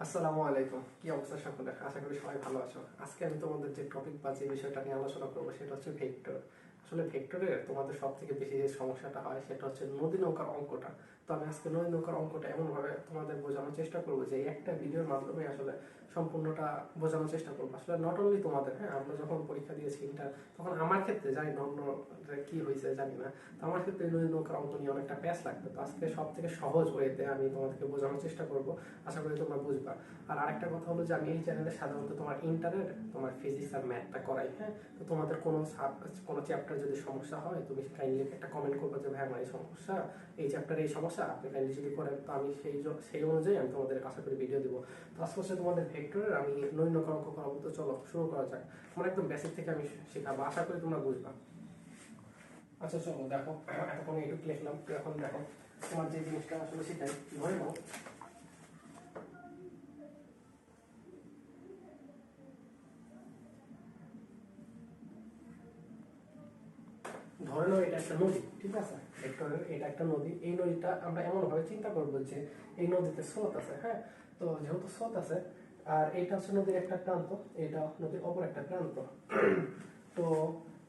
আসসালামু আলাইকুম, কি অবস্থা সকলের? আশা করি সবাই ভালো আছো। আজকে আমি তোমাদের যে টপিক বা যে বিষয়টা নিয়ে আলোচনা করবো সেটা হচ্ছে ভেক্টর। আসলে ভেক্টরের তোমাদের সব থেকে বেশি যে সমস্যাটা হয় সেটা হচ্ছে নদী নৌকার অঙ্কটা। তো আমি আজকে নদী নৌকার অঙ্কটা এমনভাবে তোমাদের বোঝানোর চেষ্টা করবো যে এই একটা ভিডিওর মাধ্যমে আসলে সম্পূর্ণটা বোঝানোর চেষ্টা করবো। আসলে নট অনলি তোমাদের, হ্যাঁ, আমরা যখন পরীক্ষা দিয়েছি ইন্টার, তখন আমার ক্ষেত্রে জানি না অন্য কি হয়েছে জানি না, তো আমার ক্ষেত্রে নদী নৌকার অঙ্ক নিয়ে অনেকটা প্যাচ লাগতো। তো আজকে সব থেকে সহজ ওয়েতে আমি তোমাদেরকে বোঝানোর চেষ্টা করবো, আশা করি তোমরা বুঝবা। আর আরেকটা কথা হলো যে আমি এই চ্যানেলে সাধারণত তোমার ইন্টারের তোমার ফিজিক্স আর ম্যাথটা করাই, হ্যাঁ। তো তোমাদের কোনো চ্যাপ্টার যদি সমস্যা হয় তুমি কাইন্ডলি একটা কমেন্ট করবে যে ভাই আমার এই সমস্যা, এই চ্যাপ্টারে এই সমস্যা, আপনি কাইন্ডলি যদি করেন তো আমি সেই অনুযায়ী আমি তোমাদের আশা করি ভিডিও দিব। তো আজকে হচ্ছে তোমাদের ভেক্টরের আমি নৈর্ণক অঙ্ক করাবো। তো চলো শুরু করা যাক। তোমার একদম বেসিক থেকে আমি শেখাবো, আশা করি তোমরা বুঝবা। আচ্ছা চলো দেখো, এতক্ষণ এইটুকু লিখলাম। এখন দেখো তোমার যে জিনিসটা আসলে সেটাই ধরে নাও। ধরে নাও এটা একটা নদী, ঠিক আছে? ভেক্টরের এটা একটা নদী। এই নদীটা আমরা এমন ভাবে চিন্তা করবো যে এই নদীতে স্রোত আছে, হ্যাঁ। তো যেহেতু স্রোত আছে, আর এটা হচ্ছে নদীর একটা প্রান্ত, এটা নদীর অপর একটা প্রান্ত। তো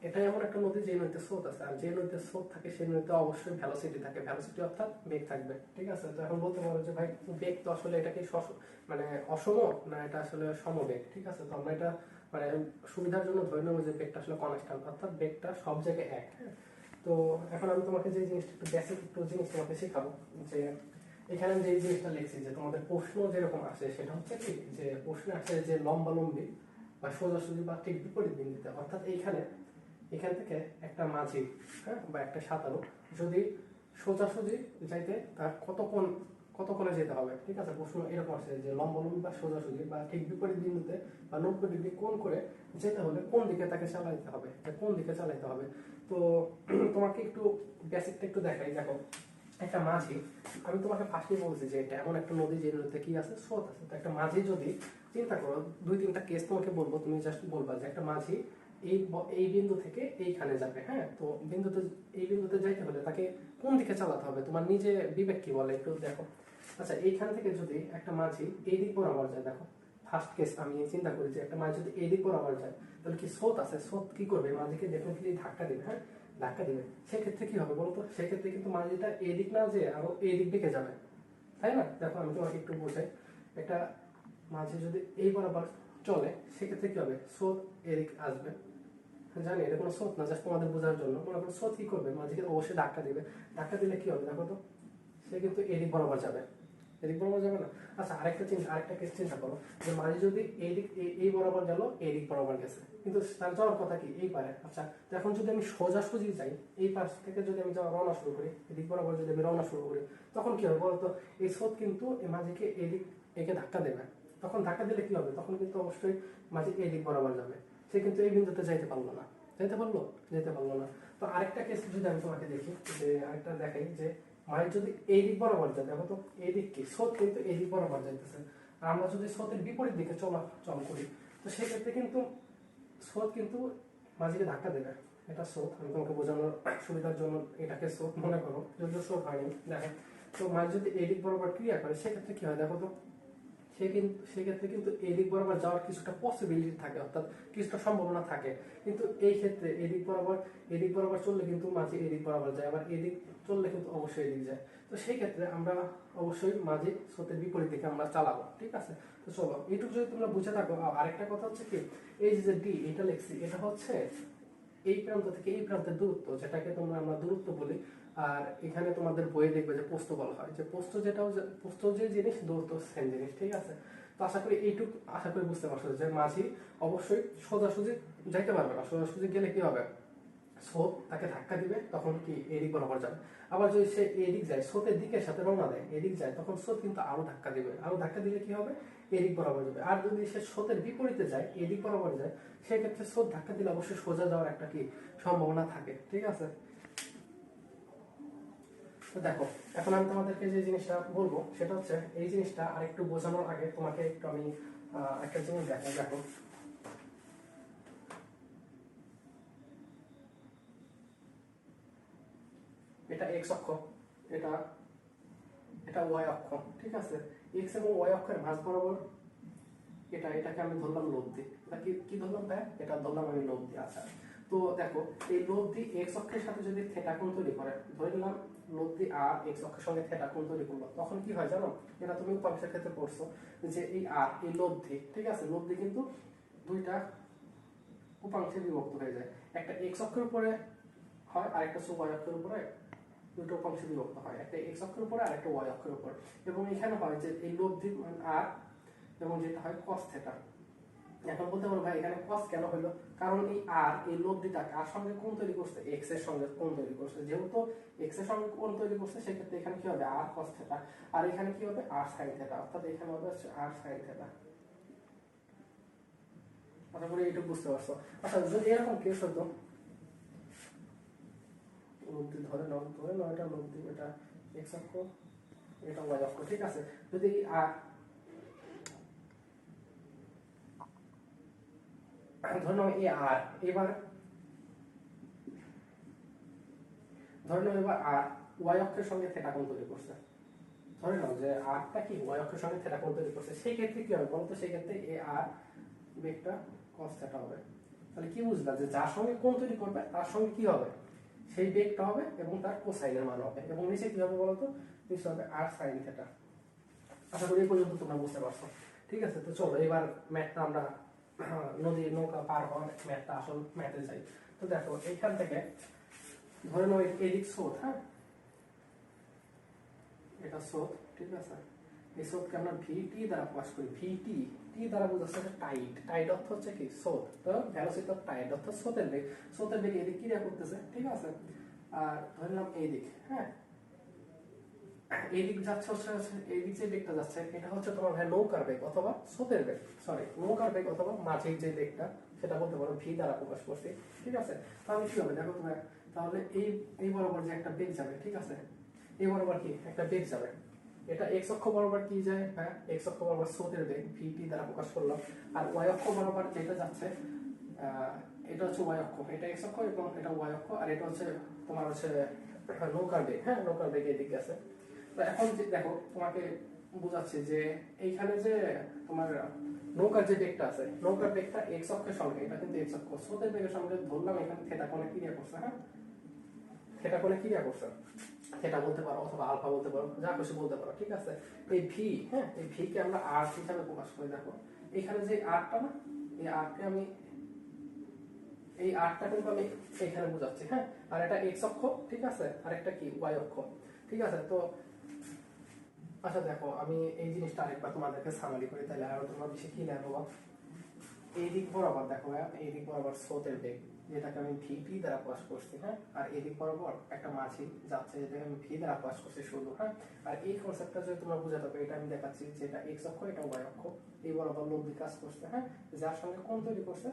এটা এমন একটা নদী যে নদীতে স্রোত আছে, আর যে নদীতে স্রোত থাকে সেই নদীতে অবশ্যই ভ্যালোসিটি থাকে। ভ্যালোসিটি অর্থাৎ বেগ থাকবে, ঠিক আছে? তো এখন বলতে পারো যে ভাই বেগ তো আসলে এটা কি মানে অসম, না এটা আসলে সমবেগ, ঠিক আছে? তো আমরা এটা মানে সুবিধার জন্য ধরে নেবো যে বেগটা আসলে কনস্ট্যান্ট, অর্থাৎ বেগটা সব জায়গায় এক, হ্যাঁ। তো এখন আমি তোমাকে যে জিনিসটা একটু বেসিক একটু জিনিস তোমাকে শেখাবো, যে এখানে যে জিনিসটা লিখছি যে তোমাদের প্রশ্ন যেরকম আসে সেটা হচ্ছে কি, যে প্রশ্নে আসে যে লম্বালম্বি বা সোজাসুজি বা ঠিক বিপরীত বিন্দুতে, অর্থাৎ এখান থেকে একটা মাঝি, হ্যাঁ, বা একটা সাঁতারু যদি সোজাসুজি যাইতে তার কত কোণে যেতে হবে, ঠিক আছে? প্রশ্ন এরকম আছে যে লম্বালম্বি বা সোজাসুজি বা ঠিক বিপরীত বিন্দুতে বা 90 ডিগ্রি কোণ করে যেতে হলে কোন দিকে তাকে চালাইতে হবে, কোন দিকে চালাইতে হবে। তো তোমাকে একটু বেসিকটা একটু দেখাই। দেখো একটা মাঝি, আমি তোমাকে ফার্স্টে বলছি যে এটা এমন একটা নদী যে নদীতে কি আছে, স্রোত আছে। তো একটা মাঝি যদি চিন্তা করো, দুই তিনটা কেস তোমাকে বলবো, তুমি জাস্ট বলবা যে একটা মাঝি এই বিন্দু থেকে এইখানে যাবে, হ্যাঁ। তো এই বিন্দুতে যাইতে হলে তাকে কোন দিকে চালাতে হবে, তোমার নিজে বিবেক কি বলে একটু দেখো। আচ্ছা, এইখান থেকে যদি একটা মাঝি এই দিক বরাবর যায়, দেখো ফার্স্ট কেস আমি চিন্তা করি যে একটা মাঝি যদি এই দিক বরাবর যায়, তাহলে কি স্রোত আছে, স্রোত কি করবে, মাঝিকে ডেফিনেটলি ধাক্কা দেবে, হ্যাঁ, ধাক্কা দিবে। সেক্ষেত্রে কি হবে বলতো? সেক্ষেত্রে কিন্তু মাঝিটা এদিক না যে আরো এই দিক দিকে যাবে, তাই না? দেখো আমি তোমাকে একটু বোঝাই। একটা মাঝি যদি এই বরাবর চলে সেক্ষেত্রে কি হবে, স্রোত এদিক আসবে। জানি এটা কোনো স্রোত না, জাস্ট তোমাদের বোঝার জন্য। মনে করো স্রোত কি করবে, মাঝিকে অবশ্যই ধাক্কা দিবে। ধাক্কা দিলে কি হবে দেখো তো, সে কিন্তু এদিক বরাবর যাবে, এদিক বরাবর যাবে না। আচ্ছা, আরেকটা কেস চিন্তা করো, যে মাঝি যদি এই বরাবর গেল, এই দিক বরাবর গেছে, কিন্তু তার যাওয়ার কথা কি এই পারে। আচ্ছা, তো এখন যদি আমি সোজাসুজি যাই, এই পাশ থেকে যদি আমি যাওয়া রওনা শুরু করি, এদিক বরাবর যদি আমি রওনা শুরু করি, তখন কি হবে বলতো? এই স্রোত কিন্তু এই মাঝিকে একে ধাক্কা দেবে। তখন ধাক্কা দিলে কি হবে, তখন কিন্তু অবশ্যই মাঝি এই দিক বরাবর যাবে। সে কিন্তু এই বিন্দুতে যাইতে পারলো না, যেতে পারলো, যেতে পারলো না। তো আরেকটা কেস যদি আমি তোমাকে দেখি, যে আরেকটা দেখাই, যে মায়ের যদি এই দিক বরাবর যায়, দেখো তো এই দিক কি, স্রোত কিন্তু এই দিক বরাবর যাইতেছে। আর আমরা যদি স্রোতের বিপরীত দিকে চল করি, তো সেক্ষেত্রে কিন্তু স্রোত কিন্তু মাঝিকে ধাক্কা দেবে। এটা স্রোত, আমি তোমাকে বোঝানোর সুবিধার জন্য এটাকে স্রোত মনে করো, যদিও স্রোত হয়নি। দেখো, তো মাঝি যদি এই দিক বরাবর ক্রিয়া করে সেক্ষেত্রে কি হয় দেখো তো, সেক্ষেত্রে কিন্তু এদিক বরাবর যাওয়ার কিছুটা পসিবিলিটি থাকে, অর্থাৎ কিছুটা সম্ভাবনা থাকে। কিন্তু এই ক্ষেত্রে এদিক বরাবর চললে কিন্তু মাঝি এদিক বরাবর যায়, আবার এদিক চললে কিন্তু অবশ্যই এদিক যায়। তো সেই ক্ষেত্রে আমরা অবশ্যই মাঝি স্রোতের বিপরীত দিকে আমরা চালাবো, ঠিক আছে? তো চলো এইটুকু যদি তোমরা বুঝে থাকো। আরেকটা কথা হচ্ছে কি, এই যে ডি এটা লিখছি, এটা হচ্ছে এই প্রান্ত থেকে এই প্রান্তের দূরত্ব, যেটাকে আমরা দূরত্ব বলি। আর এখানে তোমাদের বইয়ে দেখবে যে প্রস্থ বলা হয়, যে প্রস্থ যে জিনিস, দূরত্ব সেম জিনিস, ঠিক আছে? তো আশা করি বুঝতে পারছো যে মাঝি অবশ্যই সোজাসুজি যাইতে পারবে না। সোজাসুজি গেলে কি হবে, স্রোত তাকে ধাক্কা দিবে, তখন কি এদিক বরাবর যাবে। আবার যদি সে এদিক যায়, স্রোতের দিকের সাথে রওনা দেয়, এদিক যায়, তখন স্রোত কিন্তু আরো ধাক্কা দিবে, আরো ধাক্কা দিলে কি হবে, এদিক বরাবর যাবে। আর যদি সে স্রোতের বিপরীতে যায়, এদিক বরাবর যায়, সেক্ষেত্রে স্রোত ধাক্কা দিলে অবশ্যই সোজা যাওয়ার একটা কি সম্ভাবনা থাকে, ঠিক আছে? তো দেখো, এখন আমি তোমাদেরকে যে জিনিসটা বলবো সেটা হচ্ছে, এই জিনিসটা আরেকটু বোঝানোর আগে তোমাকে একটু আমি একটা জিনিস দেখাই। দেখো এটা এক্স অক্ষ, এটা এটা ওয়াই অক্ষ, ঠিক আছে? এক্স এবং ওয়াই অক্ষের মাঝ বরাবর এটাকে আমি ধরলাম লব্ধি। এটা কি ধরলাম ভাই? এটা ধরলাম আমি লব্ধি। আচ্ছা, তো দেখো এই লব্ধি এক্স অক্ষের সাথে যদি থিটা কোণ তৈরি করে, ধরে নিলাম লব্ধি আর এক্স অক্ষের সঙ্গে থিটা কোণ তৈরি করলো, তখন কি হয় জানো? এটা তুমি উপাংশের ক্ষেত্রে পড়ছো যে এই আর এই লব্ধি, ঠিক আছে, লব্ধি কিন্তু দুইটা উপাংশে বিভক্ত হয়ে যায়। একটা এক্স অক্ষের উপরে হয় আর একটা ওয়াই অক্ষের উপরে, দুটো উপাংশে বিভক্ত হয়, একটা এক্স অক্ষের উপরে আর একটা ওয়াই অক্ষের উপর। এবং এখানে হয় যে এই লব্ধির মান আর এবং যেটা হয় cos থিটা। এখন বলতে পারো ভাই এখানে cos কেন হলো? কারণ এই আর এই লব্ধিটা কার সঙ্গে কোণ তৈরি করছে? x এর সঙ্গে কোণ তৈরি করছে। যেহেতু x এর সঙ্গে কোণ তৈরি করছে সেক্ষেত্রে এখানে কি হবে? r cos theta. আর এখানে কি হবে? r sin theta. অর্থাৎ এখানে হবে r sin থিটা। আশা করি এইটুকু বুঝতে পারছো। আচ্ছা, যদি এরকম কেস হতো, লব্ধি ধরে নাও এটা লব্ধি, এটা x অক্ষ, এটা y অক্ষ, ঠিক আছে। যদি আর ধরে নাও এই আর, এবার ধরে নাও এবার আর ওয়াই অক্ষের সঙ্গে থিটা কোণ তৈরি করছে। ধরে নাও যে আরটা কি ওয়াই অক্ষের সঙ্গে থিটা কোণ তৈরি করছে, সেই ক্ষেত্রে কি হবে বলতো? সেই ক্ষেত্রে এ আর বেগটা cos থিটা হবে। তাহলে কি বুঝলা? যে যার সঙ্গে কোণ তৈরি করবে তার সঙ্গে কি হবে? সেই বেগটা হবে এবং তার কোসাইনের মান হবে। এবং নিচে কি হবে বলতো? নিচে হবে আর sin থিটা। আশা করি এই পর্যন্ত তোমরা বুঝতে পারছো। ঠিক আছে, তো চলো এবার ম্যাথটা আমরা নদী নৌকা পার হওয়ার ম্যাথটা আসল ম্যাথে যাই। তো দেখো এইখান থেকে ধরে নাও এদিক স্রোত, হ্যাঁ, এটা স্রোত, ঠিক আছে। এই স্রোতকে আমরা ভিটি দ্বারা প্রকাশ করি। ভিটি টি দ্বারা বোঝাচ্ছে টাইড। টাইড অর্থ হচ্ছে কি? স্রোত। তো ভেলোসিটি অফ টাইড অর্থাৎ স্রোতের বেগ। স্রোতের বেগ এদিক ক্রিয়া করতেছে, ঠিক আছে। আর ধরলাম এই দিক, হ্যাঁ, এই দিক যাচ্ছে হচ্ছে এই দিক যে বেগটা যাচ্ছে এটা হচ্ছে তোমার ভাই নৌকার বেগ অথবা স্রোতের বেগ, সরি নৌকার বেগ অথবা মাঝির যে বেগটা সেটা বলতে পারো ভি দ্বারা প্রকাশ করছি, ঠিক আছে। তাহলে কি হবে দেখো তোমরা, তাহলে এই বরাবর যে একটা বেগ যাবে, ঠিক আছে, এই বরাবর কি একটা বেগ যাবে, এটা এক্স অক্ষ বরাবর কি যায়? হ্যাঁ, এক্স অক্ষ বরাবর স্রোতের বেগ ভিটি দ্বারা প্রকাশ করলাম। আর ওয়াই অক্ষ বরাবর যেটা যাচ্ছে এটা হচ্ছে ওয়াই অক্ষ, এটা এক্স অক্ষ এবং এটা ওয়াই অক্ষ, আর এটা হচ্ছে তোমার হচ্ছে নৌকার বেগ। হ্যাঁ, নৌকার বেগ এদিকে আছে। তো এখন দেখো তোমাকে বোঝাচ্ছি যে এইখানে যে তোমার নৌকার যে বেগটা আছে, নৌকার বেগটা এক্স অক্ষের সঙ্গে, এটা কিন্তু এক্স অক্ষ, স্রোতের বেগের সঙ্গে ধরলাম এখানে থিটা কোণে ক্রিয়া করছে। হ্যাঁ, থিটা কোণে ক্রিয়া করছে, থিটা বলতে পারো অথবা আলফা বলতে পারো, যা খুশি বলতে পারো, ঠিক আছে। এই ভি, হ্যাঁ, এই ভি কে আমরা আর হিসাবে প্রকাশ করি। দেখো এখানে যে আরটা না, এই আরকে আমি এই আরটা কিন্তু আমি এখানে বোঝাচ্ছি। হ্যাঁ, আর এটা এক্স অক্ষ, ঠিক আছে, আর একটা কি ওয়াই অক্ষ, ঠিক আছে। তো আচ্ছা দেখো আমি এই জিনিসটা আরেকবার তোমাদেরকে সামারি করি, তাহলে আরো তোমরা বেশি ক্লিয়ার হবো। এই দিক বরাবর দেখো, এই দিক বরাবর স্রোতের বেগ যেটাকে আমি ভিটি দ্বারা প্রকাশ করছি, হ্যাঁ, আর এই দিক বরাবর একটা মাঝি যাচ্ছে যেটাকে আমি ভি দ্বারা প্রকাশ করছি শুধু। হ্যাঁ, আর এই কনসেপ্টটা যদি তোমরা বুঝাতে পারো, এটা আমি দেখাচ্ছি যে এটা এক্স অক্ষ, এটা ওয়াই অক্ষ, এই বরাবর লব্ধি কাজ করছে। হ্যাঁ, যার সঙ্গে কোণ তৈরি করছে,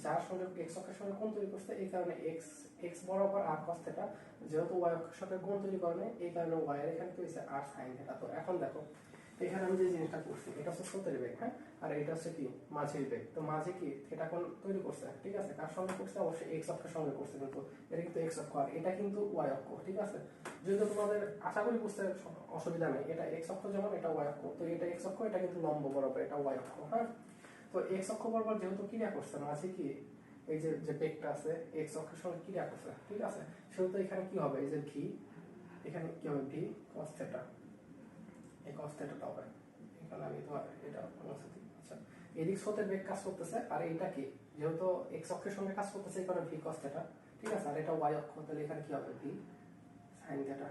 যার সঙ্গে এক্স অক্ষের সঙ্গে কোণ তৈরি করছে, এই কারণে এক্স এক্স বরাবর আর cos থিটা, যেহেতু ওয়াই অক্ষের সাথে কোণ তৈরি করে এই কারণে ওয়াই এর এখানে কি হইছে আর sin থিটা। তো এখন দেখো এখানে আমি যে জিনিসটা করছি এটা হচ্ছে স্রোতের বেগ, হ্যাঁ, আর এটা হচ্ছে কি মাঝির বেগ। তো মাঝি কি থিটা কোণ তৈরি করছে, ঠিক আছে, কার সঙ্গে করছে? অবশ্যই এক্স অক্ষের সঙ্গে করছে, কিন্তু এটা কিন্তু এক্স অক্ষ আর এটা কিন্তু ওয়াই অক্ষ, ঠিক আছে। যদি তোমাদের আশা করি বুঝতে অসুবিধা নেই, এটা এক্স অক্ষ যেমন এটা ওয়াই অক্ষ, তো এটা এক্স অক্ষ, এটা কিন্তু লম্ব বরাবর, এটা ওয়াই অক্ষ। হ্যাঁ, তো এক্স অক্ষ বরাবর যেহেতু ক্রিয়া করছে মাঝি কি এই যে যে বেগটা আছে এক্স অক্ষের সঙ্গে ক্রিয়া করছে, ঠিক আছে, সেহেতু এখানে কি হবে? এই যে ভি, এখানে কি হবে? ভি cos থিটা, এই cos থিটাটা হবে এখানে। আমি তোমার এটা আচ্ছা, এদিক স্রোতের বেগ কাজ করতেছে আর এটা কি যেহেতু এক্স অক্ষের সঙ্গে কাজ করতেছে এই কারণে ভি cos থিটা, ঠিক আছে। আর এটা ওয়াই অক্ষ, তাহলে এখানে কি হবে? V sin theta.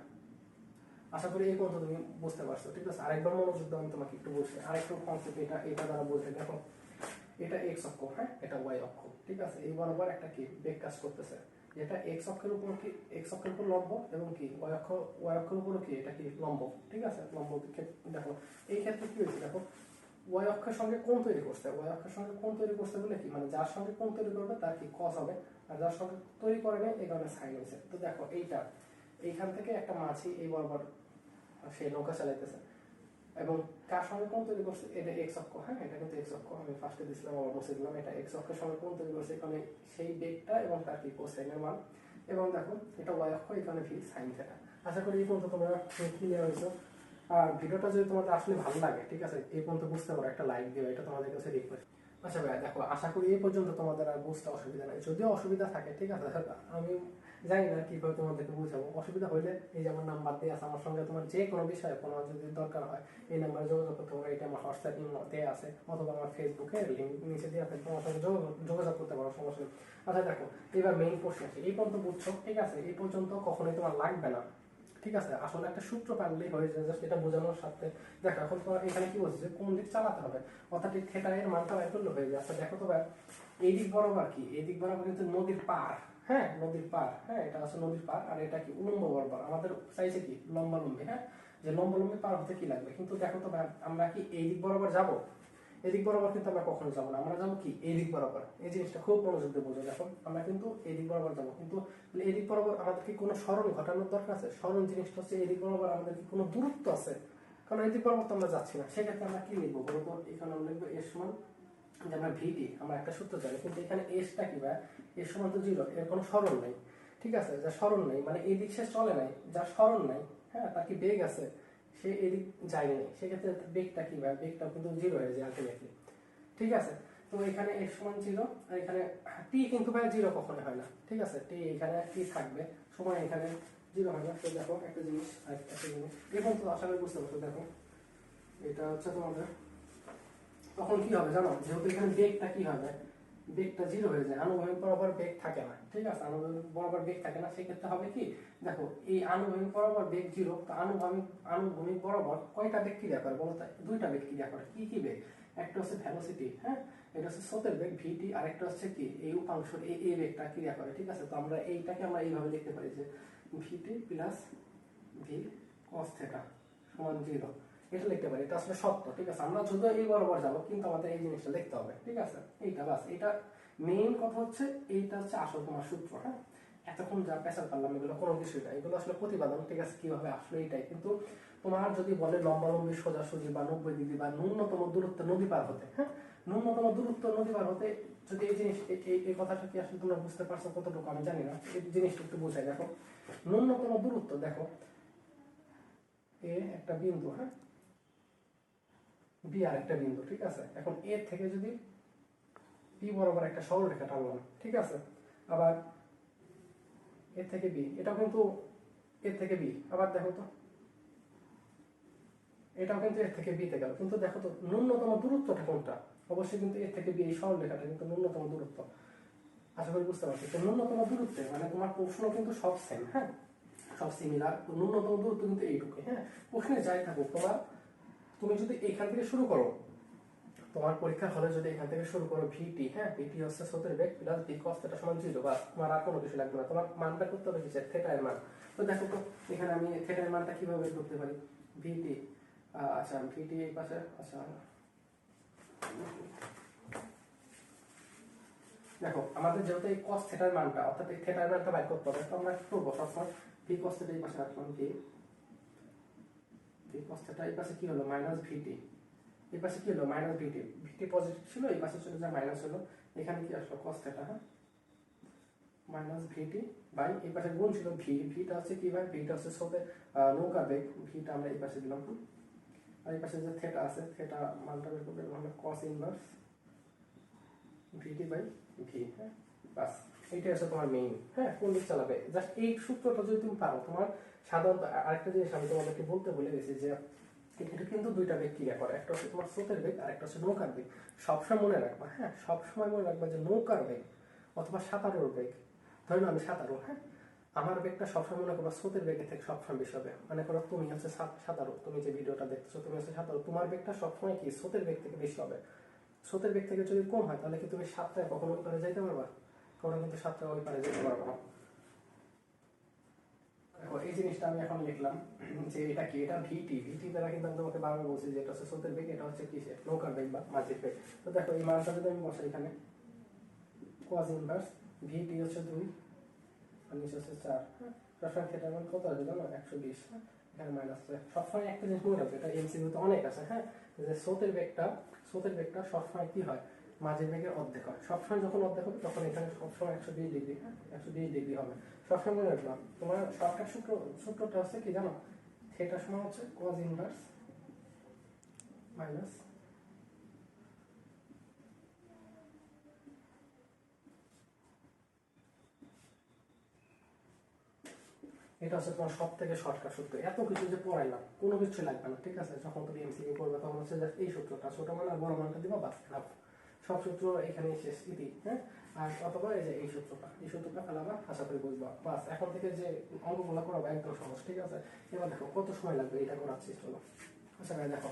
আশা করি এই পর্যন্ত তুমি বুঝতে পারছো, ঠিক আছে। আরেকবার মনোযোগ দাও, আমি তোমাকে একটু বলছি আরেকটু কনসেপ্ট এটা দ্বারা বলতে। দেখো এটা এক্স অক্ষ, হ্যাঁ, এটা ওয়াই অক্ষ, ঠিক আছে। এই বরাবর একটা কি বেগ কাজ করতেছে, এটা এক্স অক্ষের উপর কি এক্স অক্ষের উপর লম্ব এবং কি ওয়াই অক্ষের উপর কি এটা কি লম্ব, ঠিক আছে, লম্ব। দেখো এই ক্ষেত্রে কি হয়েছে, দেখো ওয়াই অক্ষের সঙ্গে কোণ তৈরি করছে, ওয়াই অক্ষের সঙ্গে কোণ তৈরি করছে বলে কি মানে যার সঙ্গে কোণ তৈরি করবে তার কি cos হবে, আর যার সঙ্গে তৈরি করে না এই কারণে sin হয়েছে। তো দেখো এইখান থেকে একটা মাঝি এই বরাবর সে নৌকা চালাইতেছে এবং কার সঙ্গে কোণ তৈরি করছে? এটা এক্স অক্ষ, হ্যাঁ, এটা কিন্তু এক্স অক্ষ, আমি ফার্স্টে দিছিলাম আবার মুছে দিলাম, এটা এক্স অক্ষের সঙ্গে কোণ তৈরি করছে এখানে সেই বেগটা এবং তার কি কোসাইনের মান। এবং দেখো এটা ওয়াই অক্ষ, এখানে ভি sin থিটা। আশা করি এই পর্যন্ত তোমরা ক্লিয়ার হয়েছো। আর ভিডিওটা যদি তোমাদের আসলে ভালো লাগে, ঠিক আছে, এই পর্যন্ত বুঝতে পারো, একটা লাইক দিও, এটা তোমাদের কাছে রিকোয়েস্ট। আচ্ছা ভাই দেখো, আশা করি এই পর্যন্ত তোমাদের আর বুঝতে অসুবিধা নেই। যদিও অসুবিধা থাকে, ঠিক আছে, আমি জানি না কিভাবে তোমাদেরকে বুঝাবো। অসুবিধা হইলে এই যে আমার নাম্বার দিয়ে আছে, আমার সঙ্গে তোমার যে কোনো বিষয়ে কোনো যদি দরকার হয় এই নাম্বারে যোগাযোগ করতে পারো। এটা আমার হোয়াটসঅ্যাপ দেওয়া আছে, অথবা আমার ফেসবুকে লিঙ্ক নিচে দেওয়া আছে, তোমার সঙ্গে যোগাযোগ করতে পারো, সমস্যা নেই। আচ্ছা দেখো, এবার মেইন প্রশ্ন আছে, এই পর্যন্ত বুঝছো, ঠিক আছে, এই পর্যন্ত কখনোই তোমার লাগবে না, ঠিক আছে, আসলে একটা সূত্র পারলেই হয়ে যায়, জাস্ট এটা বোঝানোর সাথে। দেখো এখন তো এখানে কি বলছে যে কোন দিক চালাতে হবে, অর্থাৎ এই থিটা এর মানটা বের করলে হয়ে যায়। আচ্ছা দেখো তো ভাই, এই দিক বরাবর কি, এই দিক বরাবর কিন্তু নদীর পার, হ্যাঁ নদীর পার, হ্যাঁ এটা আছে নদীর পার, আর এটা কি উলম্ব বরাবর, আমাদের চাইছে কি লম্বালম্বি, হ্যাঁ যে লম্বালম্বি পার হতে কি লাগবে। কিন্তু দেখো তো ভাই, আমরা কি এই দিক বরাবর যাব? এদিক বরাবর কিন্তু আমরা কখনো যাবো না, আমরা যাবো কি এই দিক বরাবর। এই জিনিসটা খুব মনোযোগ দিয়ে বোঝো। দেখো আমরা কিন্তু এই দিক বরাবর যাবো, কিন্তু এই দিক বরাবর আমাদের কি কোনো স্মরণ ঘটানোর দরকার আছে? স্মরণ জিনিসটা হচ্ছে এই দিক বরাবর আমাদের কি কোনো দূরত্ব আছে? কারণ এই দিক বরাবর তো আমরা যাচ্ছি না, সেক্ষেত্রে আমরা কি লিখবো বলবো? এখানে আমরা লিখবো এর সমান, যে আমরা ভিটি, আমরা একটা সূত্র জানি, কিন্তু এখানে এসটা কি ভাই, এর সমান তো 0, এর কোনো স্মরণ নেই, ঠিক আছে, যার স্মরণ নেই মানে এই দিক সে চলে নাই, যার স্মরণ নাই, হ্যাঁ তার কি বেগ আছে, সে এদিক যায়নি, সেক্ষেত্রে বেগটা কি ভাই, বেগটা কিন্তু 0 হয়ে যায় আলটিমেটলি, ঠিক আছে। তো এখানে এর সমান 0, আর এখানে টি কিন্তু ভাই 0 কখনো হয় না, ঠিক আছে, টি এখানে টি থাকবে, সময় এখানে 0 হয় না। তো দেখো একটা জিনিস, একটা জিনিস এখন তো আশা করি বুঝতে পারছো। দেখো এটা হচ্ছে তোমাদের তখন কি হবে জানো, যেহেতু এখানে বেগটা কি হবে, বেগটা 0 হয়ে যায়, আনুভূমিক বরাবর বেগ থাকে না, ঠিক আছে, আনুভূমিক বরাবর বেগ থাকে না, সেক্ষেত্রে হবে কি, দেখো এই আনুভূমিক বরাবর বেগ 0, তো আনুভূমিক বরাবর কয়টা বেগ ক্রিয়া করে বলো? তাই দুইটা বেগ ক্রিয়া করে। কি কি বেগ? একটা হচ্ছে ভেলোসিটি, হ্যাঁ এটা হচ্ছে স্রোতের বেগ ভিটি, আর একটা হচ্ছে কি এই উপাংশের এই বেগটা ক্রিয়া করে, ঠিক আছে। তো আমরা এইটাকে আমরা এইভাবে লিখতে পারি যে ভিটি প্লাস ভি কস থিটা সমান 0, এটা লিখতে পারি। এটা আসলে সত্য, ঠিক আছে, আমরা যদিও এই বরাবর যাবো, কিন্তু আমাদের এই জিনিসটা লিখতে হবে, ঠিক আছে, এইটা বাস। এটা মেইন কথা হচ্ছে, এইটা হচ্ছে আসল তোমার সূত্র, হ্যাঁ এতক্ষণ যা পেশাল পারলাম এগুলো কোনো কিছুই না, এগুলো আসলে প্রতিপাদন, ঠিক আছে, কিভাবে আসলে এইটাই। কিন্তু তোমার যদি বলে লম্বালম্বি সোজাসুজি বা 90 ডিগ্রি বা ন্যূনতম দূরত্ব নদী পার হতে, হ্যাঁ ন্যূনতম দূরত্ব নদী পার হতে, যদি এই জিনিস এই কথাটা কি আসলে তোমরা বুঝতে পারছো কতটুকু আমি জানি না, এই জিনিসটা একটু বোঝাই। দেখো ন্যূনতম দূরত্ব, দেখো এ একটা বিন্দু, হ্যাঁ বি আর একটা বিন্দু, ঠিক আছে। এখন এ থেকে যদি বি বরাবর একটা সরলরেখা টানলাম, ঠিক আছে, আবার এ থেকে বি, এটাও কিন্তু এ থেকে বি, আবার দেখো তো এটাও কিন্তু এর থেকে বিতে গেল, কিন্তু দেখো তো ন্যূনতম দূরত্বটা কোনটা? অবশ্যই কিন্তু এর থেকে বি, এই সরলরেখাটা কিন্তু ন্যূনতম দূরত্ব। আশা করি বুঝতে পারছি। তো ন্যূনতম দূরত্বে মানে তোমার প্রশ্ন কিন্তু সব সেম, হ্যাঁ সব সিমিলার, ন্যূনতম দূরত্ব কিন্তু এইটুকু, হ্যাঁ প্রশ্নে যাই থাকুক তোমার, তুমি যদি এখান থেকে শুরু করো, তোমার পরীক্ষার হলে যদি এখান থেকে শুরু করো ভিটি, হ্যাঁ ভিটি হচ্ছে স্রোতের বেগ প্লাস ভি কস থিটা সমান 0, বাস তোমার আর কোনো কিছু লাগবে না, তোমার মানটা করতে হবে কিসের? থিটা এর মান। তো দেখো তো এখানে আমি থিটা এর মানটা কিভাবে বের করতে পারি? ভিটি, আচ্ছা ভিটি এই পাশে, আচ্ছা দেখো আমাদের যেহেতু এই কস থিটার মানটা, অর্থাৎ এই থিটার মানটা বের করতে হবে, তো আমরা কি করবো সবসময়, ভি কস থিটা এই পাশে রাখলাম, ভি কস থিটা এই পাশে কি হলো মাইনাস ভিটি, এই পাশে কি হলো মাইনাস ভিটি, ভিটি পজিটিভ ছিল, এই পাশে চলে যায় মাইনাস হলো, এখানে কি আসলো cos থিটা, হ্যাঁ মাইনাস ভিটি বাই এই পাশে গুণ ছিল ভি, ভিটা হচ্ছে কি ভাই, ভিটা হচ্ছে স্রোতের নৌকা বেগ, ভিটা আমরা এই পাশে দিলাম, আর এই পাশে যে থিটা আছে, থিটা মানটা বের করলে আমরা cos inverse vt by v, হ্যাঁ বাস এইটাই হচ্ছে তোমার মেইন, হ্যাঁ কোন দিক চালাবে, জাস্ট এই সূত্রটা যদি তুমি পারো, তোমার সাধারণত আরেকটা জিনিস আমি তোমাদেরকে বলতে ভুলে গেছি, যে এটা কিন্তু দুইটা বেগ ক্রিয়া করে, একটা হচ্ছে তোমার স্রোতের বেগ আর একটা হচ্ছে নৌকার বেগ। সবসময় মনে রাখবা, হ্যাঁ সবসময় মনে রাখবা যে নৌকার বেগ অথবা সাঁতারুর বেগ, ধরুন আমি সাঁতারু, হ্যাঁ আমার বেগটা সবসময় মনে করবা স্রোতের বেগের থেকে সবসময় বেশি হবে। মানে করো তুমি হচ্ছে সাঁতারু, তুমি যে ভিডিওটা দেখতেছো তুমি হচ্ছে সাঁতারু, তোমার বেগটা সবসময় কি স্রোতের বেগ থেকে বেশি হবে। স্রোতের বেগ থেকে যদি কম হয় তাহলে কি তুমি সাতটায় কখনো ওই পারে যাইতে পারবা? কখনো কিন্তু সাতটায় ওই পারে যেতে পারবো না। এই জিনিসটা আমি এখন লিখলাম যে এটা কি, এটা ভিটি, ভিটি দ্বারা কিন্তু আমি তোমাকে বারবার বলছি যে এটা হচ্ছে স্রোতের বেগ, এটা হচ্ছে কিসের নৌকার বেগ বা মাঝির বেগ। তো দেখো এই মানটা যদি আমি বসাই এখানে, cos ইনভার্স ভিটি হচ্ছে 2 আর নিচে হচ্ছে 4, হ্যাঁ সবসময় থিটা মান কত আসবে জানো 120, হ্যাঁ এখানে মাইনাস আছে। সবসময় একটা জিনিস মনে রাখবে, এটা এমসিকিউ তে অনেক আছে, হ্যাঁ যে স্রোতের বেগটা সবসময় কি হয় মাঝের বেগের অর্ধেক হয়, সবসময় যখন অর্ধেক হবে তখন এখানে সবসময় 120 ডিগ্রি, হ্যাঁ 120 ডিগ্রি হবে, সবসময় মনে রাখলাম। তোমার শর্টকাট সূত্রটা হচ্ছে কি জানো, থিটা সমান হচ্ছে cos ইনভার্স মাইনাস এটা হচ্ছে তোমার সব থেকে শর্টকাট সূত্র। এত কিছু যে পড়াইলাম কোনো কিছু লাগবে না, ঠিক আছে? যখন তুমি এমসিকিউ করবে তখন হচ্ছে জাস্ট এই সূত্রটা ছোট মান আর বড় মানটা দিবা, বাস এনাফ। সব সূত্র এখানে শেষ ইতি, হ্যাঁ? আর অথবা এই যে এই সূত্রটা ফেলাবা, আশা করি বুঝবা। বাস এখন থেকে যে অঙ্কগুলো করাবো একদম সহজ, ঠিক আছে? এবার দেখো কত সময় লাগবে এটা করাচ্ছি, চলো। আচ্ছা ভাই দেখো,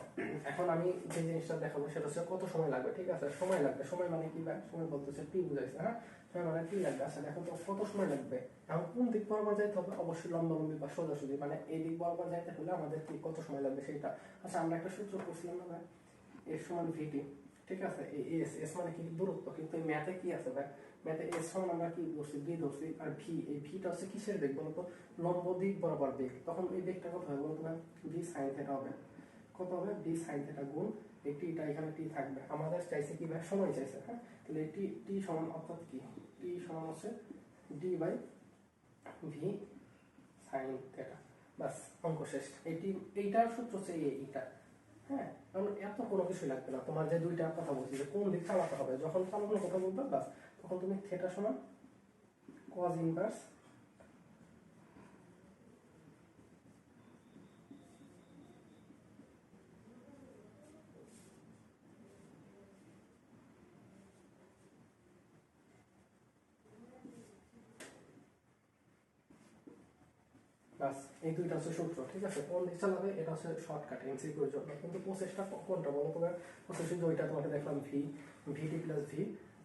এখন আমি যে জিনিসটা দেখাবো সেটা হচ্ছে কত সময় লাগবে, ঠিক আছে? সময় লাগবে, সময় মানে কি ভাই? সময় বলতেছে টি বুঝাইছে, হ্যাঁ? সময় মানে টি লাগবে। আচ্ছা দেখো তো কত সময় লাগবে, এখন কোন দিক বরাবর যাইতে হবে? অবশ্যই লম্বালম্বি বা সোজাসুজি, মানে এই দিক বরাবর যাইতে হলে আমাদের কি কত সময় লাগবে সেটা। আচ্ছা আমরা একটা সূত্র করছিলাম না ভাই, এস সমান ভিটি, ঠিক আছে? এই এস মানে কি? দূরত্ব। কিন্তু এই ম্যাথে কি আছে ভাই? ম্যাথে এস সমান আমরা কি ধরছি? বি ধরছি। আর ভি, এই ভিটা হচ্ছে কিসের বেগ বলতো? লম্ব দিক বরাবর বেগ। তখন এই বেগটা কত হবে বলতো ভাই? ভি সাইন থিটা হবে। কত হবে? ডি সাইন থিটা গুণ এই টিটা, এখানে টি থাকবে। আমাদের চাইছে কি ভাই? সময় চাইছে, হ্যাঁ? তাহলে টি টি সমান অর্থাৎ কি? টি সমান হচ্ছে D by V sine theta. বাস অঙ্ক শেষ। এইটার সূত্র হচ্ছে এইটা, হ্যাঁ? কারণ এত কোনো কিছু লাগবে না। তোমার যে দুইটা কথা বলছি যে কোন দিক চালাতে হবে, যখন চালানোর কথা বলবে বাস তখন তুমি থিটা সমান cos ইনভার্স বাস এই দুইটা হচ্ছে সূত্র, ঠিক আছে? কোন দিক চালাবে এটা হচ্ছে শর্টকাট এমসিকিউর জন্য। কিন্তু প্রসেসটা কোনটা বলো তো? প্রসেস কিন্তু ওইটা তোমাকে দেখলাম ভিটি প্লাস ভি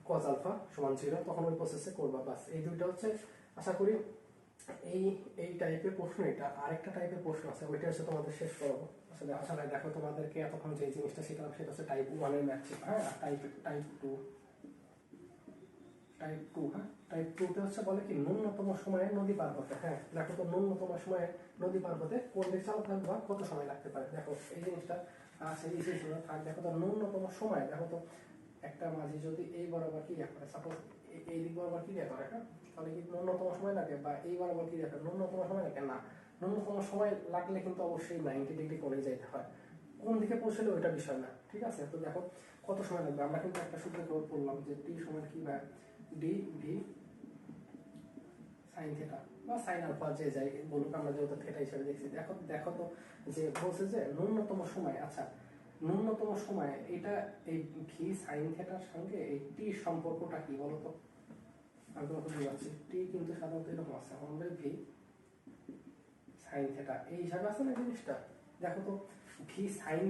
cos আলফা সমান 0, তখন ওই প্রসেসে করবা। বাস এই দুইটা হচ্ছে, আশা করি এই এই টাইপের প্রশ্ন। এটা আরেকটা টাইপের প্রশ্ন আছে, ওইটা হচ্ছে তোমাদের শেষ করবো। আসলে আশা করি দেখো তোমাদেরকে এতক্ষণ যে জিনিসটা শিখলাম সেটা হচ্ছে টাইপ 1 এর ম্যাথ, হ্যাঁ? আর টাইপ 2, হ্যাঁ? টাইপ 2 তে হচ্ছে বলে কি ন্যূনতম সময়ে নদী পার হতে। হ্যাঁ দেখো তো ন্যূনতম সময়ে নদী পার হতে কোন দিক চালাতে হবে বা কত সময় লাগতে পারে। দেখো এই জিনিসটা আছে, এই জিনিসটা থাক। দেখো তো ন্যূনতম সময়, দেখো তো একটা মাঝি যদি এই বরাবর ক্রিয়া করে, সাপোজ এই দিক বরাবর ক্রিয়া করে, হ্যাঁ? তাহলে কি ন্যূনতম সময় লাগে? বা এই বরাবর ক্রিয়া করে ন্যূনতম সময় লাগে? না। ন্যূনতম সময় লাগলে কিন্তু অবশ্যই 90 ডিগ্রি কোণে যেতে হয়। কোন দিকে পৌঁছলে ওইটা বিষয় না, ঠিক আছে? তো দেখো কত সময় লাগবে। আমরা কিন্তু একটা সূত্র পড়লাম যে টি সমান কি ভাই? ডি ভি সাইন থিটা বা সাইন আলফা, যে যাই বলুক, আমরা যেহেতু থিটা হিসেবে দেখছি। দেখো তো যে বলছে যে ন্যূনতম সময়। আচ্ছা ন্যূনতম সময় এটা এই ভি সাইন থিটার সঙ্গে এই টি সম্পর্কটা কি বলতো? আমি তোমাকে বুঝাচ্ছি। টি কিন্তু সাধারণত এরকম আছে, আমাদের ভি সাইন থিটা এই হিসাবে আছে না জিনিসটা। দেখো তো ভি সাইন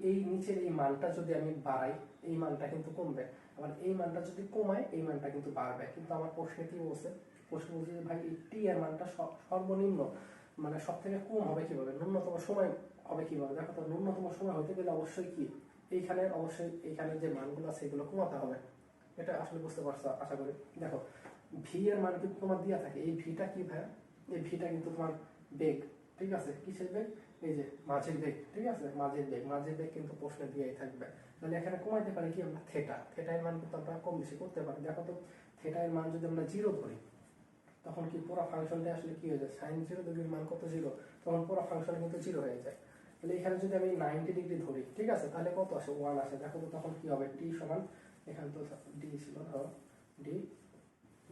এই নিচের এই মানটা যদি আমি বাড়াই, এই মানটা কিন্তু কমবে। আবার এই মানটা যদি কমায়, এই মানটা কিন্তু বাড়বে। কিন্তু আমার প্রশ্নে কি বলছে? প্রশ্ন বলছে যে ভাই এই টি এর মানটা সর্বনিম্ন মানে সব থেকে কম হবে কিভাবে? ন্যূনতম সময় হবে কিভাবে? দেখো তো ন্যূনতম সময় হতে গেলে অবশ্যই কি এইখানে অবশ্যই এইখানে যে মানগুলো আছে এগুলো কমাতে হবে। এটা আসলে বুঝতে পারছো আশা করি। দেখো ভি এর মান কিন্তু তোমার দেওয়া থাকে। এই ভিটা কি ভাই? এই ভিটা কিন্তু তোমার বেগ, ঠিক আছে? কিসের বেগ? এই যে মাঝের বেগ, ঠিক আছে? মাঝের বেগ কিন্তু প্রশ্নে দিয়েই থাকবে। তাহলে এখানে কমাইতে পারি কি আমরা? থিটা এর মান কিন্তু আমরা কম বেশি করতে পারি। দেখো তো থিটা এর মান যদি আমরা 0 ধরি, তখন কি পুরো ফাংশনটা আসলে কি হয়ে যায়? সাইন 0 ডিগ্রির মান কত? 0। তখন পুরো ফাংশন কিন্তু 0 হয়ে যায়। তাহলে এখানে যদি আমি 90 ডিগ্রি ধরি, ঠিক আছে? তাহলে কত আসে? 1 আসে। দেখো তো তখন কি হবে? টি সমান, এখানে তো ডি ছিল, ধরো ডি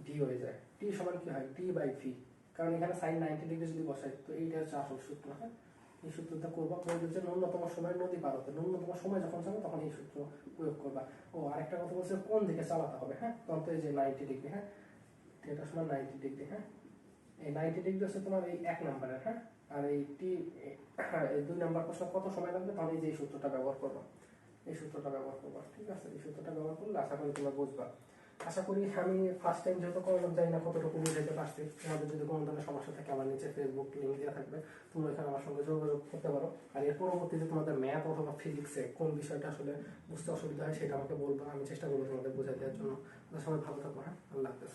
ভি হয়ে যায়। টি সমান কি হয়? D by v. কারণ এখানে সাইন 90 ডিগ্রি যদি বসাই, তো এইটা হচ্ছে আসল সূত্র, হ্যাঁ? এই সূত্রটা করবা, প্রয়োগ হচ্ছে ন্যূনতম সময় নদী পার হতে। ন্যূনতম সময় যখন চাবে তখন এই সূত্র প্রয়োগ করবা। ও আরেকটা কথা বলছে কোন দিকে চালাতে হবে, হ্যাঁ? তখন তো এই যে 90 ডিগ্রি, হ্যাঁ? থিটা সমান 90 ডিগ্রি, হ্যাঁ? এই 90 ডিগ্রি হচ্ছে তোমার এই 1 নম্বরের, হ্যাঁ? আর এই টি এই 2 নম্বর প্রশ্ন কত সময় লাগবে, তাহলে এই যে সূত্রটা ব্যবহার করবা। এই সূত্রটা ব্যবহার করবা, ঠিক আছে? এই সূত্রটা ব্যবহার করলে আশা করি তোমরা বুঝবা। আশা করি আমি ফার্স্ট টাইম যেহেতু করলাম, জানি না কতটুকু বুঝাইতে পারছি। তোমাদের যদি কোনো ধরনের সমস্যা থাকে আমার নিচে ফেসবুক লিঙ্ক দেওয়া থাকবে, তোমরা এখানে আমার সঙ্গে যোগাযোগ করতে পারো। আর এর পরবর্তীতে তোমাদের ম্যাথ অথবা ফিজিক্সে কোন বিষয়টা আসলে বুঝতে অসুবিধা হয় সেটা আমাকে বলবা, আমি চেষ্টা করবো তোমাদের বোঝাই দেওয়ার জন্য। সবাই ভালো থাকো, হ্যাঁ? আল্লাহ হাফেজ।